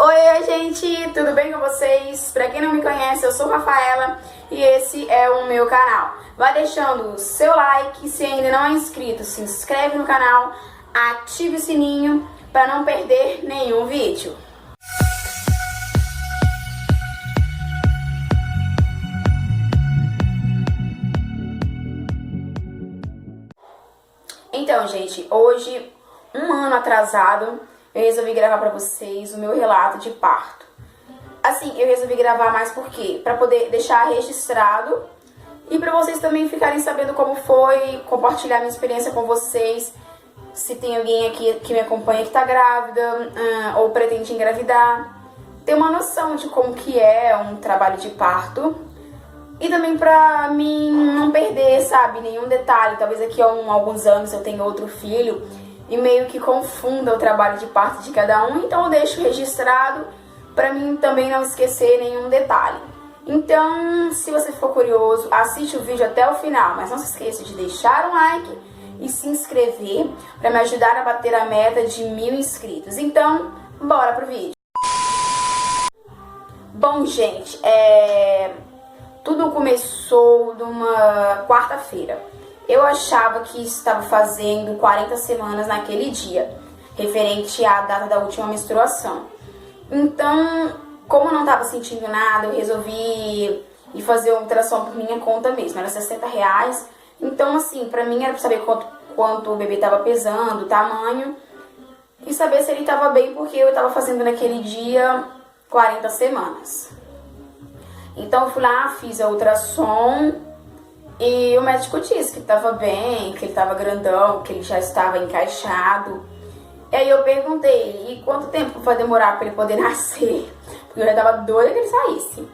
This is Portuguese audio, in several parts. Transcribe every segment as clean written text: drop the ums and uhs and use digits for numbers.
Oi, gente, tudo bem com vocês? Pra quem não me conhece, eu sou Rafaela e esse é o meu canal. Vai deixando o seu like, se ainda não é inscrito, se inscreve no canal, ative o sininho para não perder nenhum vídeo. Então, gente, hoje, um ano atrasado, eu resolvi gravar pra vocês o meu relato de parto. Assim, eu resolvi gravar mais por quê? Pra poder deixar registrado e pra vocês também ficarem sabendo como foi, compartilhar minha experiência com vocês. Se tem alguém aqui que me acompanha que tá grávida ou pretende engravidar, ter uma noção de como que é um trabalho de parto. E também pra mim não perder, sabe, nenhum detalhe. Talvez daqui a alguns anos eu tenha outro filho e meio que confunda o trabalho de parto de cada um. Então eu deixo registrado pra mim também não esquecer nenhum detalhe. Então, se você for curioso, assiste o vídeo até o final. Mas não se esqueça de deixar um like e se inscrever pra me ajudar a bater a meta de 1000 inscritos. Então, bora pro vídeo. Bom, gente, tudo começou numa quarta-feira. Eu achava que estava fazendo 40 semanas naquele dia, referente à data da última menstruação. Então, como eu não estava sentindo nada, eu resolvi ir fazer uma ultrassom por minha conta mesmo. Era R$60. Então, assim, pra mim era pra saber quanto o bebê estava pesando, o tamanho, e saber se ele estava bem, porque eu estava fazendo naquele dia 40 semanas. Então eu fui lá, fiz a ultrassom e o médico disse que estava bem, que ele estava grandão, que ele já estava encaixado. E aí eu perguntei, e quanto tempo vai demorar para ele poder nascer? Porque eu já estava doida que ele saísse.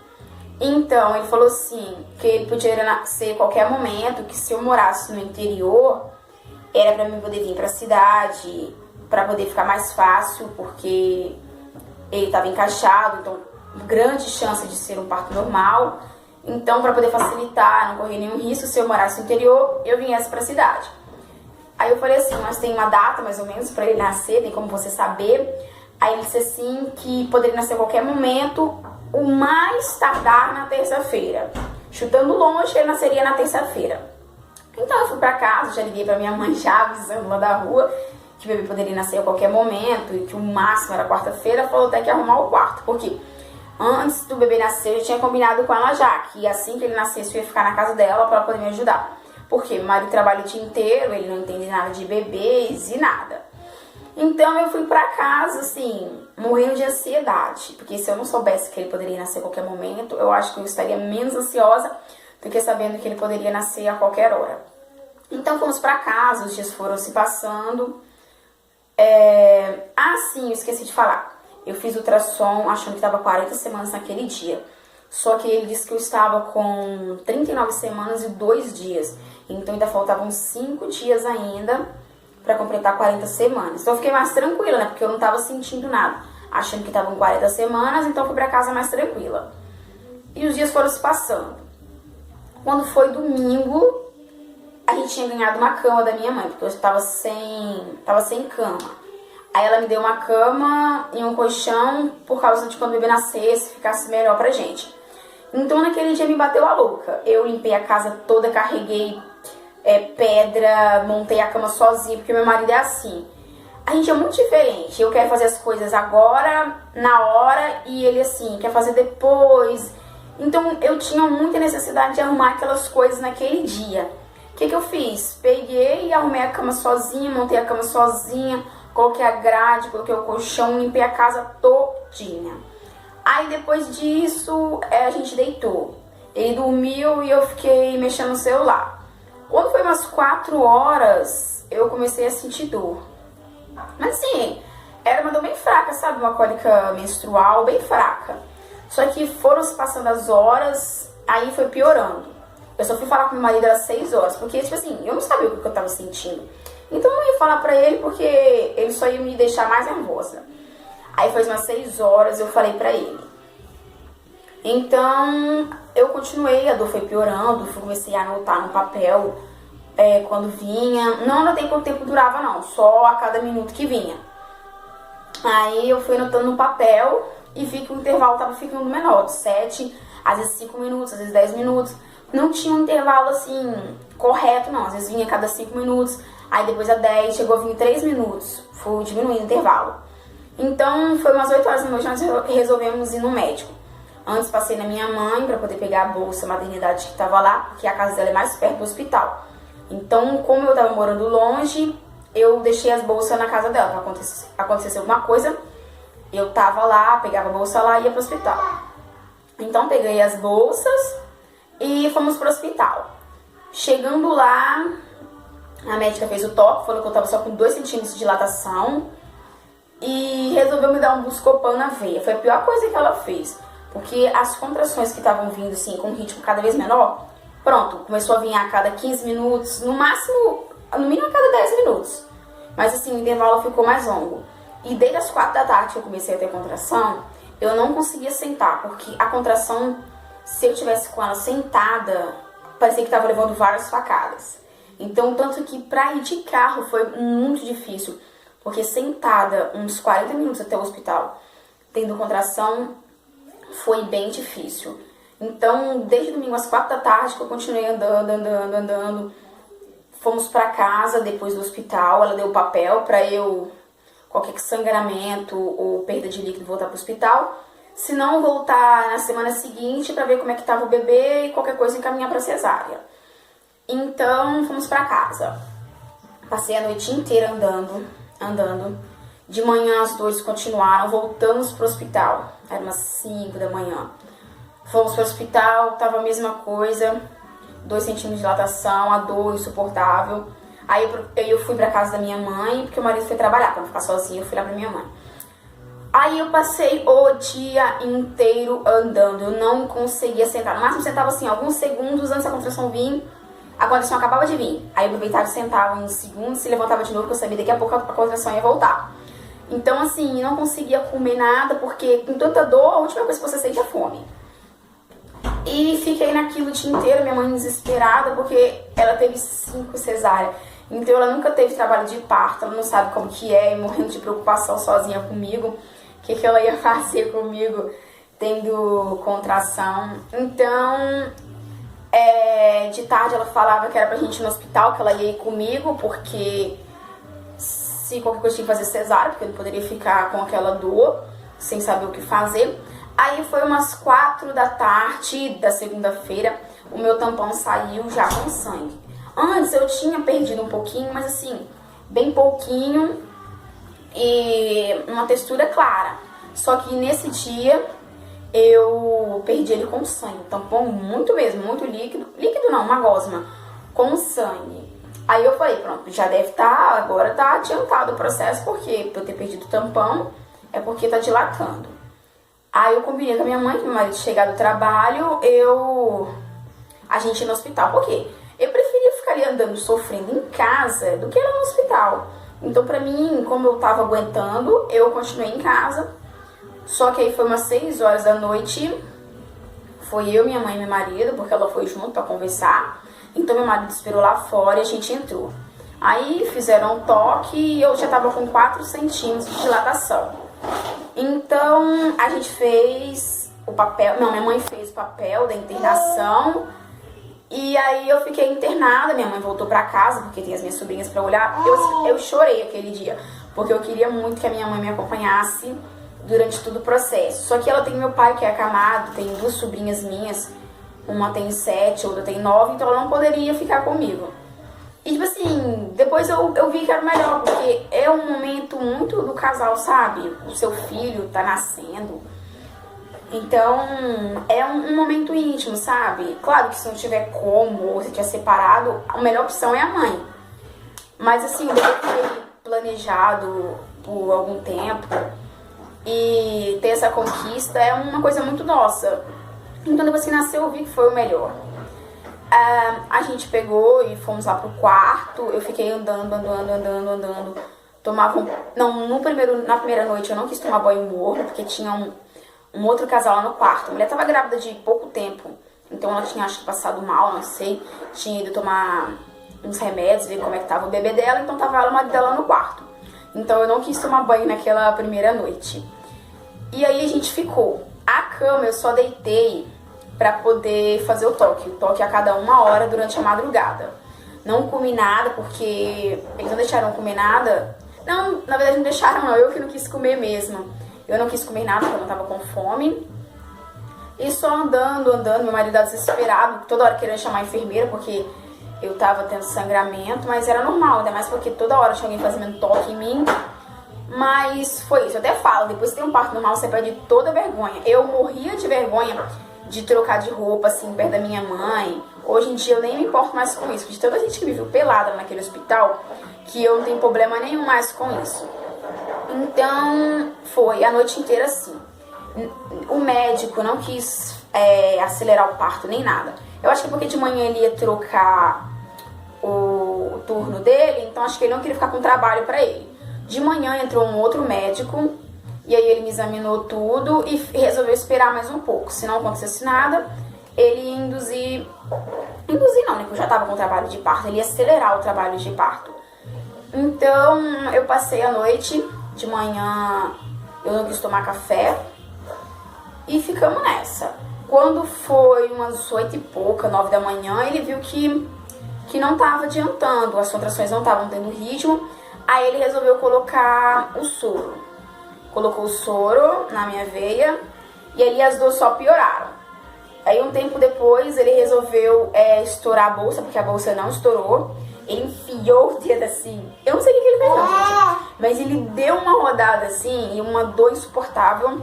Então ele falou assim, que ele podia nascer a qualquer momento, que se eu morasse no interior, era para mim poder vir para a cidade, para poder ficar mais fácil, porque ele estava encaixado, então grande chance de ser um parto normal. Então, para poder facilitar, não correr nenhum risco, se eu morasse no interior, eu viesse para a cidade. Aí eu falei assim, mas tem uma data mais ou menos para ele nascer, tem como você saber? Aí ele disse assim, que poderia nascer a qualquer momento, o mais tardar na terça-feira. Chutando longe, ele nasceria na terça-feira. Então eu fui para casa, já liguei para minha mãe já avisando lá da rua que o bebê poderia nascer a qualquer momento e que o máximo era quarta-feira. Falou até que ia arrumar o quarto, porque antes do bebê nascer, eu tinha combinado com ela já, que assim que ele nascesse eu ia ficar na casa dela pra poder me ajudar. Porque meu marido trabalha o dia inteiro, ele não entende nada de bebês e nada. Então eu fui pra casa, assim, morrendo de ansiedade. Porque se eu não soubesse que ele poderia nascer a qualquer momento, eu acho que eu estaria menos ansiosa do que sabendo que ele poderia nascer a qualquer hora. Então fomos pra casa, os dias foram se passando. Sim, eu esqueci de falar. Eu fiz ultrassom achando que estava 40 semanas naquele dia. Só que ele disse que eu estava com 39 semanas e 2 dias. Então ainda faltavam 5 dias ainda para completar 40 semanas. Então eu fiquei mais tranquila, né? Porque eu não estava sentindo nada. Achando que estavam 40 semanas, então eu fui para casa mais tranquila. E os dias foram se passando. Quando foi domingo, a gente tinha ganhado uma cama da minha mãe, porque eu estava sem cama. Aí ela me deu uma cama e um colchão por causa de quando o bebê nascesse, ficasse melhor pra gente. Então naquele dia me bateu a louca. Eu limpei a casa toda, carreguei pedra, montei a cama sozinha, porque meu marido é assim. A gente é muito diferente. Eu quero fazer as coisas agora, na hora, e ele assim, quer fazer depois. Então eu tinha muita necessidade de arrumar aquelas coisas naquele dia. O que eu fiz? Peguei e arrumei a cama sozinha, montei a cama sozinha, coloquei a grade, coloquei o colchão, limpei a casa todinha. Aí depois disso, a gente deitou. Ele dormiu e eu fiquei mexendo no celular. Quando foi umas 4 horas, eu comecei a sentir dor. Mas assim, era uma dor bem fraca, sabe? Uma cólica menstrual bem fraca. Só que foram se passando as horas, aí foi piorando. Eu só fui falar com meu marido às 6 horas, porque, tipo assim, eu não sabia o que eu tava sentindo. Então eu não ia falar pra ele, porque ele só ia me deixar mais nervosa. Aí foi umas 6 horas, eu falei pra ele. Então eu continuei, a dor foi piorando, comecei a anotar no papel quando vinha. Não anotei quanto tempo durava não, só a cada minuto que vinha. Aí eu fui anotando no papel e vi que o intervalo tava ficando menor, de 7, às vezes 5 minutos, às vezes 10 minutos. Não tinha um intervalo assim correto, não. Às vezes vinha a cada 5 minutos, aí depois a 10, chegou a vir 3 minutos. Fui diminuindo o intervalo. Então foi umas 8 horas da noite, nós resolvemos ir no médico. Antes passei na minha mãe para poder pegar a bolsa maternidade que estava lá, porque a casa dela é mais perto do hospital. Então, como eu estava morando longe, eu deixei as bolsas na casa dela. Pra acontecer alguma coisa, eu tava lá, pegava a bolsa lá e ia pro hospital. Então, peguei as bolsas e fomos pro hospital. Chegando lá, a médica fez o toque, falou que eu tava só com 2 centímetros de dilatação e resolveu me dar um Buscopan na veia. Foi a pior coisa que ela fez, porque as contrações que estavam vindo assim com um ritmo cada vez menor, pronto, começou a vir a cada 15 minutos, no máximo, no mínimo a cada 10 minutos. Mas assim, o intervalo ficou mais longo. E desde as 4 da tarde que eu comecei a ter contração, eu não conseguia sentar, porque a contração, se eu tivesse com ela sentada, parecia que estava levando várias facadas. Então, tanto que pra ir de carro foi muito difícil, porque sentada uns 40 minutos até o hospital, tendo contração, foi bem difícil. Então, desde domingo às 4 da tarde que eu continuei andando. Fomos pra casa depois do hospital, ela deu o papel pra eu, qualquer sangramento ou perda de líquido, voltar pro hospital. Se não, voltar na semana seguinte pra ver como é que tava o bebê e qualquer coisa encaminhar pra cesárea. Então, fomos pra casa. Passei a noite inteira andando. De manhã as dores continuaram, voltamos pro hospital. Era umas 5 da manhã. Fomos pro hospital, tava a mesma coisa. 2 centímetros de dilatação, a dor insuportável. Aí eu fui pra casa da minha mãe, porque o marido foi trabalhar. Pra não ficar sozinha, eu fui lá pra minha mãe. Aí eu passei o dia inteiro andando. Eu não conseguia sentar. No máximo sentava assim, alguns segundos antes da contração vir. A contração acabava de vir. Aí eu aproveitava e sentava uns segundos, se levantava de novo, porque eu sabia que daqui a pouco a contração ia voltar. Então assim, não conseguia comer nada, porque com tanta dor, a última coisa que você sente é fome. E fiquei naquilo o dia inteiro, minha mãe desesperada, porque ela teve 5 cesáreas. Então ela nunca teve trabalho de parto, ela não sabe como que é, e morrendo de preocupação sozinha comigo. O que ela ia fazer comigo tendo contração. Então, de tarde ela falava que era pra gente ir no hospital, que ela ia ir comigo, porque se qualquer coisa tinha que fazer cesárea, porque eu não poderia ficar com aquela dor, sem saber o que fazer. Aí foi umas 4 da tarde da segunda-feira, o meu tampão saiu já com sangue. Antes eu tinha perdido um pouquinho, mas assim, bem pouquinho e uma textura clara. Só que nesse dia eu perdi ele com sangue, tampão muito mesmo, muito líquido. Líquido não, uma gosma, com sangue. Aí eu falei, pronto, já deve estar, agora tá adiantado o processo, porque por eu ter perdido o tampão, é porque tá dilatando. Aí eu combinei com a minha mãe, que meu marido chegar do trabalho, a gente ir no hospital. Por quê? Eu preferia ficar ali andando, sofrendo em casa, do que ir lá no hospital. Então, pra mim, como eu tava aguentando, eu continuei em casa. Só que aí foi umas 6 horas da noite, foi eu, minha mãe e meu marido, porque ela foi junto pra conversar. Então, meu marido esperou lá fora e a gente entrou. Aí fizeram um toque e eu já tava com 4 centímetros de dilatação. Então, a gente fez o papel, não, minha mãe fez o papel da internação. E aí eu fiquei internada, minha mãe voltou pra casa, porque tem as minhas sobrinhas pra olhar. Eu chorei aquele dia, porque eu queria muito que a minha mãe me acompanhasse durante todo o processo. Só que ela tem meu pai, que é acamado, tem 2 sobrinhas minhas, uma tem 7, outra tem 9, então ela não poderia ficar comigo. E tipo assim, depois eu vi que era melhor, porque é um momento muito do casal, sabe? O seu filho tá nascendo. Então, é um momento íntimo, sabe? Claro que se não tiver como, ou se tiver separado, a melhor opção é a mãe. Mas assim, eu foi planejado por algum tempo e ter essa conquista é uma coisa muito nossa. Então, depois que nasceu, eu vi que foi o melhor. A gente pegou e fomos lá pro quarto. Eu fiquei andando. Tomava na primeira noite eu não quis tomar banho morno, porque tinha um outro casal lá no quarto. A mulher tava grávida de pouco tempo, então ela tinha, acho que, passado mal, não sei. Tinha ido tomar uns remédios, ver como é que tava o bebê dela, então tava ela e o marido dela no quarto. Então eu não quis tomar banho naquela primeira noite. E aí a gente ficou. A cama eu só deitei pra poder fazer o toque a cada 1 hora durante a madrugada. Não comi nada porque eles não deixaram eu comer nada. Não, na verdade não deixaram não, eu que não quis comer mesmo. Eu não quis comer nada porque eu não tava com fome. E só andando, meu marido tava desesperado, toda hora querendo chamar a enfermeira porque eu tava tendo sangramento, mas era normal, ainda mais porque toda hora tinha alguém fazendo toque em mim. Mas foi isso, eu até falo, depois que tem um parto normal você perde toda a vergonha. Eu morria de vergonha de trocar de roupa assim perto da minha mãe. Hoje em dia eu nem me importo mais com isso, de tanta gente que me viu pelada naquele hospital, que eu não tenho problema nenhum mais com isso. Então foi a noite inteira assim. O médico não quis acelerar o parto nem nada. Eu acho que é porque de manhã ele ia trocar o turno dele, então acho que ele não queria ficar com trabalho pra ele. De manhã entrou um outro médico e aí ele me examinou tudo e resolveu esperar mais um pouco. Se não acontecesse nada, ele ia induzir não, né, porque eu já tava com trabalho de parto, ele ia acelerar o trabalho de parto. Então eu passei a noite, de manhã eu não quis tomar café e ficamos nessa. Quando foi umas 8 e pouca, 9 da manhã, ele viu que não tava adiantando, as contrações não estavam tendo ritmo. Aí ele resolveu colocar o soro. Colocou o soro na minha veia e ali as dores só pioraram. Aí um tempo depois ele resolveu estourar a bolsa, porque a bolsa não estourou. Ele enfiou o dedo assim. Eu não sei o que ele fez não, gente. Mas ele deu uma rodada assim e uma dor insuportável.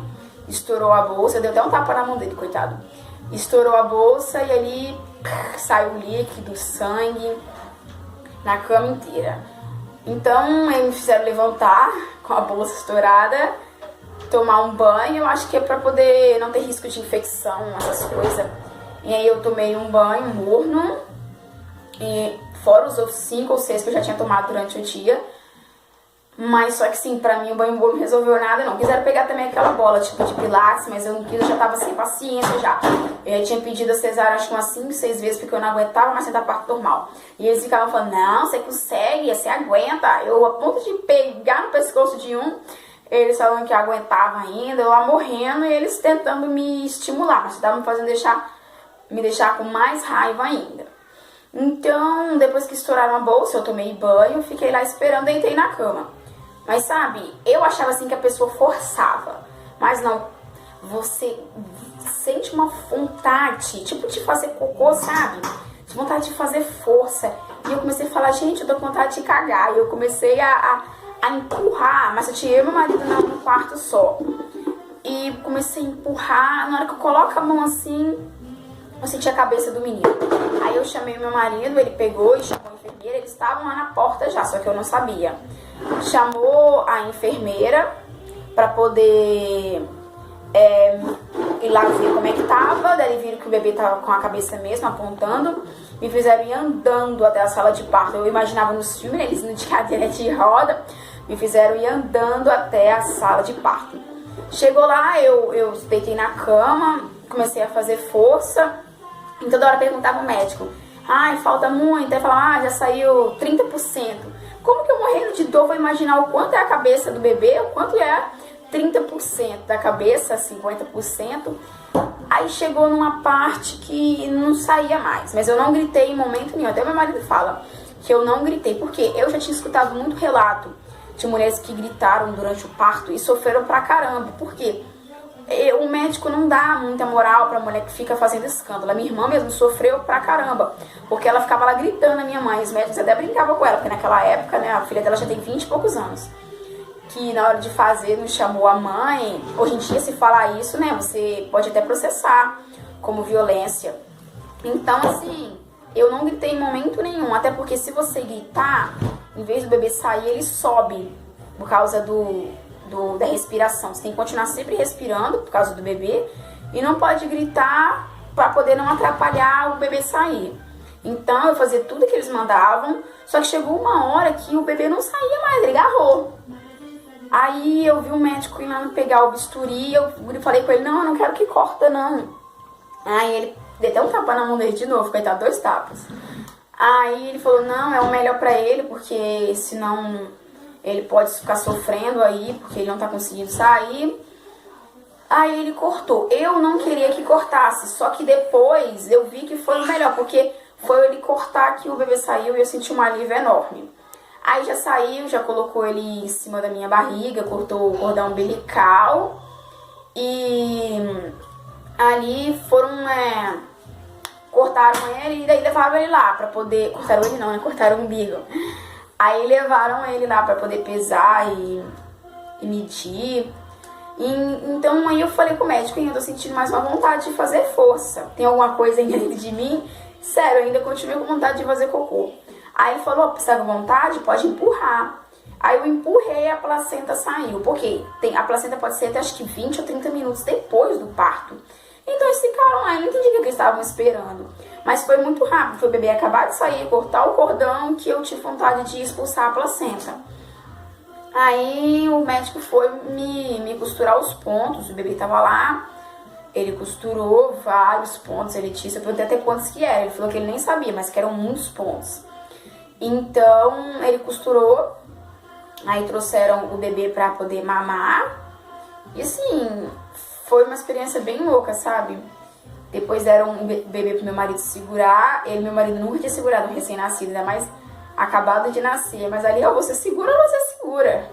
Estourou a bolsa, deu até um tapa na mão dele, coitado. Estourou a bolsa e ali saiu líquido, sangue na cama inteira. Então, eles me fizeram levantar com a bolsa estourada, tomar um banho, eu acho que é pra poder não ter risco de infecção, essas coisas. E aí eu tomei um banho morno, e fora os outros 5 ou 6 que eu já tinha tomado durante o dia. Mas só que sim, pra mim o banho morno não resolveu nada não. Quiseram pegar também aquela bola tipo de pilates, mas eu não quis, eu já tava sem paciência já. Eu já tinha pedido a cesárea acho que umas 5, 6 vezes porque eu não aguentava mais sentar parto normal. E eles ficavam falando, não, você consegue, você aguenta. Eu a ponto de pegar no pescoço de um, eles falando que eu aguentava ainda, eu lá morrendo e eles tentando me estimular. Mas estavam me fazendo me deixar com mais raiva ainda. Então, depois que estouraram a bolsa, eu tomei banho, fiquei lá esperando e entrei na cama. Mas sabe, eu achava assim que a pessoa forçava. Mas não, você sente uma vontade, tipo de fazer cocô, sabe? De vontade de fazer força. E eu comecei a falar, gente, eu tô com vontade de cagar. E eu comecei a empurrar, mas eu tinha eu e meu marido no quarto só. E comecei a empurrar, na hora que eu coloco a mão assim, eu senti a cabeça do menino. Aí eu chamei meu marido, ele pegou e chamou a enfermeira, eles estavam lá na porta já, só que eu não sabia. Chamou a enfermeira pra poder ir lá ver como é que tava. Daí viram que o bebê tava com a cabeça mesmo, apontando. Me fizeram ir andando até a sala de parto. Eu imaginava nos filmes, eles indo de cadeira de roda. Me fizeram ir andando até a sala de parto. Chegou lá, eu deitei na cama, comecei a fazer força. E toda hora perguntava o médico, ai, falta muito. Aí falava, já saiu 30%. Como que eu morrendo de dor vou imaginar o quanto é a cabeça do bebê, o quanto é 30% da cabeça, 50%. Aí chegou numa parte que não saía mais. Mas eu não gritei em momento nenhum. Até meu marido fala que eu não gritei. Porque eu já tinha escutado muito relato de mulheres que gritaram durante o parto e sofreram pra caramba. Por quê? O médico não dá muita moral pra mulher que fica fazendo escândalo. A minha irmã mesmo sofreu pra caramba, porque ela ficava lá gritando a minha mãe. Os médicos até brincavam com ela, porque naquela época, né, a filha dela já tem 20 e poucos anos. Que na hora de fazer não chamou a mãe. Hoje em dia, se falar isso, né, você pode até processar como violência. Então, assim, eu não gritei em momento nenhum. Até porque se você gritar, em vez do bebê sair, ele sobe por causa da respiração. Você tem que continuar sempre respirando por causa do bebê e não pode gritar para poder não atrapalhar o bebê sair. Então eu fazia tudo que eles mandavam, só que chegou uma hora que o bebê não saía mais, ele agarrou. Aí eu vi o médico ir lá me pegar o bisturi, eu falei com ele, não, eu não quero que corta não. Aí ele deu até um tapa na mão dele de novo, coitado, 2 tapas. Aí ele falou, não, é o melhor pra ele, porque senão ele pode ficar sofrendo aí, porque ele não tá conseguindo sair. Aí ele cortou. Eu não queria que cortasse, só que depois eu vi que foi o melhor, porque foi ele cortar que o bebê saiu e eu senti um alívio enorme. Aí já saiu, já colocou ele em cima da minha barriga, cortou o cordão umbilical e ali foram, cortaram ele e daí levaram ele lá pra poder, cortaram ele não, né, cortaram o umbigo. Aí levaram ele lá pra poder pesar e medir. Então aí eu falei com o médico, eu tô sentindo mais uma vontade de fazer força. Tem alguma coisa aí dentro de mim? Sério, eu ainda continuo com vontade de fazer cocô. Aí ele falou, precisa de vontade? Pode empurrar. Aí eu empurrei, a placenta saiu. Porque a placenta pode ser até acho que 20 ou 30 minutos depois do parto. Então eles ficaram lá, eu não entendi o que eles estavam esperando. Mas foi muito rápido, foi o bebê acabar de sair, cortar o cordão, que eu tive vontade de expulsar a placenta. Aí o médico foi me costurar os pontos, o bebê tava lá, ele costurou vários pontos, ele disse, eu perguntei até quantos que era, ele falou que ele nem sabia, mas que eram muitos pontos. Então ele costurou, aí trouxeram o bebê pra poder mamar, e assim, foi uma experiência bem louca, sabe? Depois deram um bebê pro meu marido segurar, meu marido nunca tinha segurado um recém-nascido, ainda mais acabado de nascer, mas ali, ó, você segura ou você segura?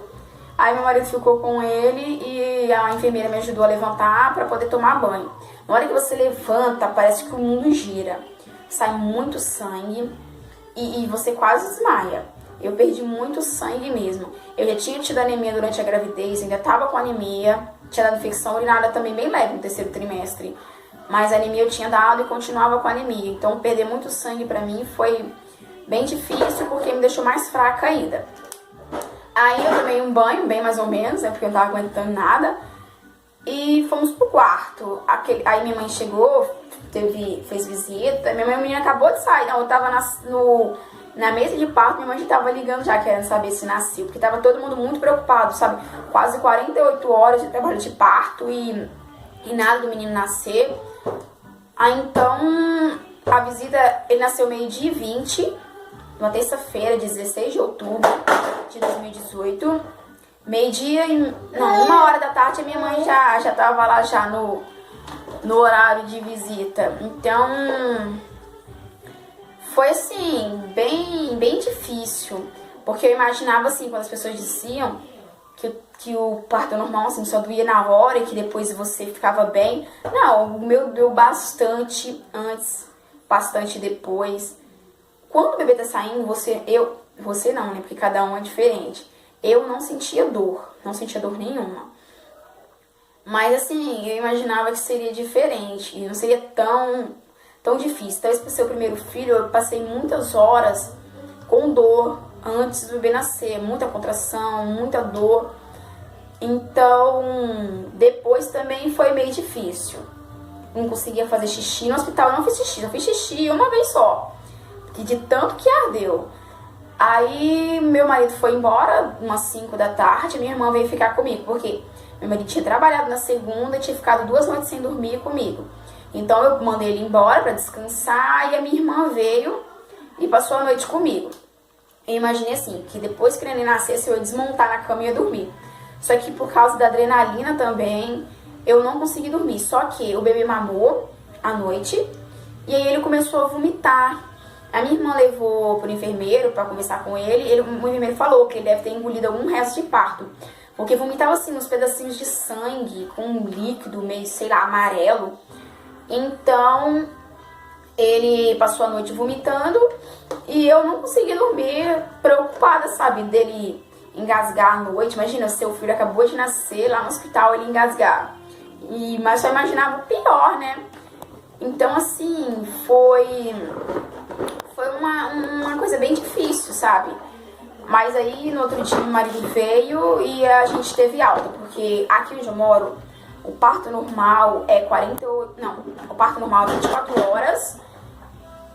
Aí meu marido ficou com ele e a enfermeira me ajudou a levantar para poder tomar banho. Na hora que você levanta, parece que o mundo gira. Sai muito sangue e você quase desmaia. Eu perdi muito sangue mesmo. Eu já tinha tido anemia durante a gravidez, ainda tava com anemia, tinha dado infecção urinária também bem leve no terceiro trimestre. Mas a anemia eu tinha dado e continuava com anemia. Então perder muito sangue pra mim foi bem difícil, porque me deixou mais fraca ainda. Aí eu tomei um banho, bem mais ou menos, né, porque eu não tava aguentando nada. E fomos pro quarto. Aí minha mãe chegou, fez visita. Minha mãe acabou de sair, não, eu tava na mesa de parto, minha mãe já tava ligando já, querendo saber se nasceu. Porque tava todo mundo muito preocupado, sabe? Quase 48 horas de trabalho de parto e nada do menino nascer. Aí então, a visita, ele nasceu meio-dia e 20, uma terça-feira, 16 de outubro de 2018. Meio-dia e... não, 1h da tarde a minha mãe já tava lá já no horário de visita. Então, foi assim, bem difícil. Porque eu imaginava assim, quando as pessoas diziam que o parto normal assim, só doía na hora e que depois você ficava bem. Não, o meu doeu bastante antes, bastante depois. Quando o bebê tá saindo, você não, né? Porque cada um é diferente. Eu não sentia dor nenhuma. Mas assim, eu imaginava que seria diferente e não seria tão difícil. Talvez por ser o primeiro filho, eu passei muitas horas com dor antes do bebê nascer, muita contração, muita dor. Então, depois também foi meio difícil. Não conseguia fazer xixi no hospital, eu não fiz xixi, eu fiz xixi uma vez só, de tanto que ardeu. Aí meu marido foi embora umas 5 da tarde, minha irmã veio ficar comigo, porque meu marido tinha trabalhado na segunda e tinha ficado 2 noites sem dormir comigo. Então eu mandei ele embora pra descansar e a minha irmã veio e passou a noite comigo. Eu imaginei assim, que depois que ele nascesse eu ia desmontar na cama e ia dormir. Só que por causa da adrenalina também, eu não consegui dormir. Só que o bebê mamou à noite e aí ele começou a vomitar. A minha irmã levou pro enfermeiro pra conversar com ele. O enfermeiro falou que ele deve ter engolido algum resto de parto. Porque vomitava assim, uns pedacinhos de sangue, com um líquido meio, sei lá, amarelo. Então, ele passou a noite vomitando e eu não consegui dormir, preocupada, sabe, dele engasgar à noite. Imagina, seu filho acabou de nascer lá no hospital, ele engasgar. Mas só imaginava o pior, né? Então, assim, foi uma coisa bem difícil, sabe? Mas aí, no outro dia, meu marido veio e a gente teve alta, porque aqui onde eu moro, o parto normal é 48... Não, o parto normal é 24 horas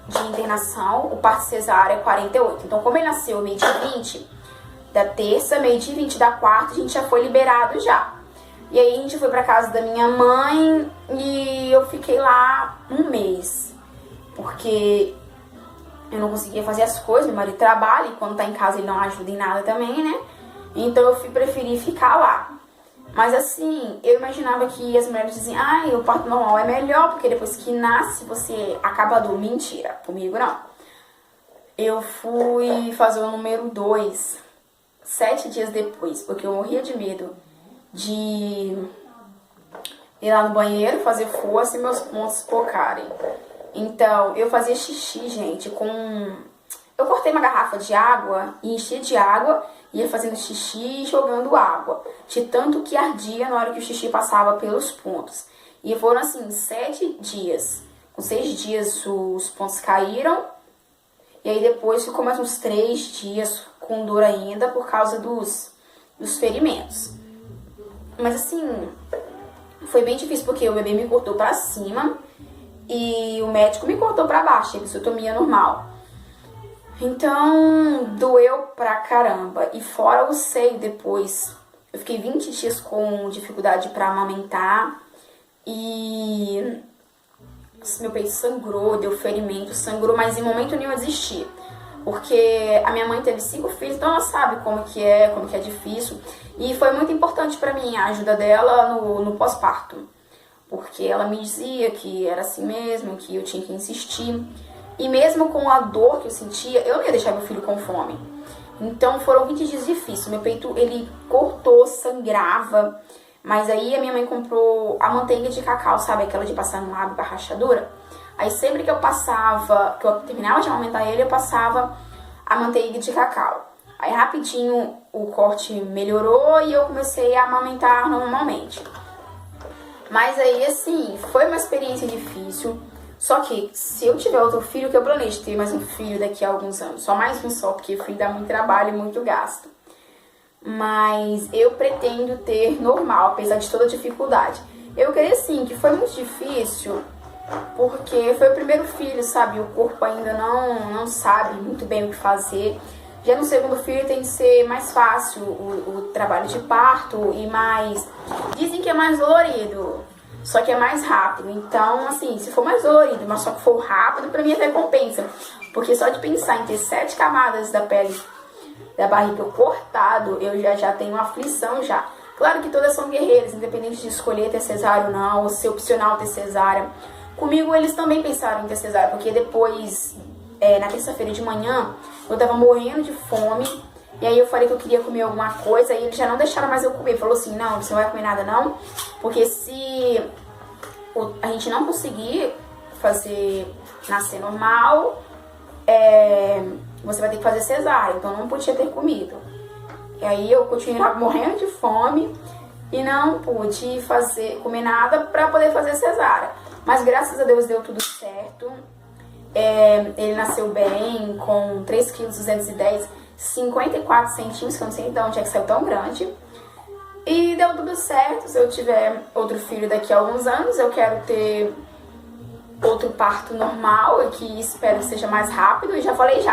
de internação, o parto cesárea é 48. Então, como ele nasceu meio-dia 20 da terça, meio-dia 20 da quarta, a gente já foi liberado já. E aí a gente foi pra casa da minha mãe e eu fiquei lá um mês, porque eu não conseguia fazer as coisas, meu marido trabalha e quando tá em casa ele não ajuda em nada também, né? Então eu preferi ficar lá. Mas assim, eu imaginava que as mulheres diziam, o parto normal é melhor, porque depois que nasce você acaba dor. Mentira, comigo não. Eu fui fazer o número 2 7 dias depois, porque eu morria de medo de ir lá no banheiro, fazer força e meus pontos focarem. Então, eu fazia xixi, gente, eu cortei uma garrafa de água e enchia de água, ia fazendo xixi e jogando água, de tanto que ardia na hora que o xixi passava pelos pontos. E foram assim, 7 dias. Com 6 dias os pontos caíram, e aí depois ficou mais uns 3 dias com dor ainda por causa dos ferimentos. Mas assim, foi bem difícil porque o bebê me cortou pra cima e o médico me cortou pra baixo, episiotomia normal. Então, doeu pra caramba. E fora o seio depois. Eu fiquei 20 dias com dificuldade pra amamentar. E meu peito sangrou, deu ferimento, sangrou, mas em momento nenhum eu desisti. Porque a minha mãe teve 5 filhos, então ela sabe como que é difícil. E foi muito importante pra mim a ajuda dela no pós-parto. Porque ela me dizia que era assim mesmo, que eu tinha que insistir. E mesmo com a dor que eu sentia, eu não ia deixar meu filho com fome. Então foram 20 dias difíceis. Meu peito, ele cortou, sangrava. Mas aí a minha mãe comprou a manteiga de cacau, sabe? Aquela de passar no lábio pra rachadura. Aí sempre que eu terminava de amamentar ele, eu passava a manteiga de cacau. Aí rapidinho o corte melhorou e eu comecei a amamentar normalmente. Mas aí assim, foi uma experiência difícil. Só que se eu tiver outro filho, que eu planejo ter mais um filho daqui a alguns anos. Só mais um só, porque filho dá muito trabalho e muito gasto. Mas eu pretendo ter normal, apesar de toda a dificuldade. Eu creio sim que foi muito difícil, porque foi o primeiro filho, sabe? O corpo ainda não sabe muito bem o que fazer. Já no segundo filho tem que ser mais fácil o trabalho de parto e mais... Dizem que é mais dolorido, só que é mais rápido. Então, assim, se for mais dolorido, mas só que for rápido, pra mim até compensa. Porque só de pensar em ter 7 camadas da pele da barriga cortado, eu já tenho uma aflição já. Claro que todas são guerreiras, independente de escolher ter cesárea ou não, ou ser opcional ter cesárea. Comigo eles também pensaram em ter cesárea, porque depois, na terça-feira de manhã, eu tava morrendo de fome. E aí eu falei que eu queria comer alguma coisa, e eles já não deixaram mais eu comer. Falou assim, não, você não vai comer nada não, porque se a gente não conseguir fazer nascer normal, você vai ter que fazer cesárea. Então não podia ter comido. E aí eu continuava morrendo de fome e não pude comer nada pra poder fazer cesárea. Mas graças a Deus deu tudo certo. Ele nasceu bem, com 3,210 kg, 54 centímetros, que eu não sei de onde é que saiu tão grande. E deu tudo certo. Se eu tiver outro filho daqui a alguns anos, eu quero ter outro parto normal, que espero que seja mais rápido. E já falei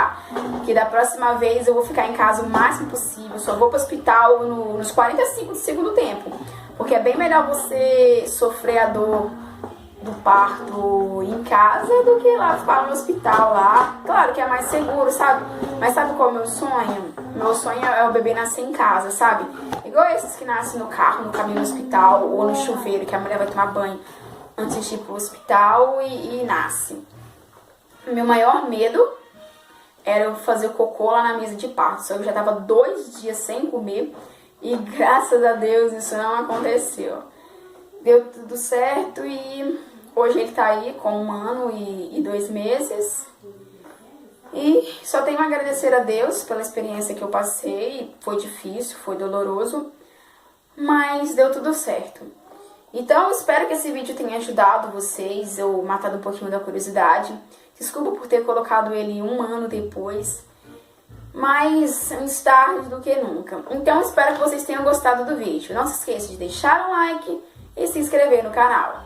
que da próxima vez eu vou ficar em casa o máximo possível. Só vou para o hospital nos 45 do segundo tempo, porque é bem melhor você sofrer a dor do parto em casa do que lá ficar no hospital lá. Claro que é mais seguro, sabe? Mas sabe qual é o meu sonho? Meu sonho é o bebê nascer em casa, sabe? Igual esses que nascem no carro, no caminho do hospital, ou no chuveiro, que a mulher vai tomar banho antes de ir pro hospital e nasce. Meu maior medo era eu fazer cocô lá na mesa de parto. Só que eu já tava 2 dias sem comer e graças a Deus isso não aconteceu. Deu tudo certo e hoje ele tá aí com 1 ano e 2 meses. E só tenho a agradecer a Deus pela experiência que eu passei. Foi difícil, foi doloroso, mas deu tudo certo. Então, espero que esse vídeo tenha ajudado vocês, ou matado um pouquinho da curiosidade. Desculpa por ter colocado ele 1 ano depois, mas antes tarde do que nunca. Então, espero que vocês tenham gostado do vídeo. Não se esqueça de deixar um like e se inscrever no canal.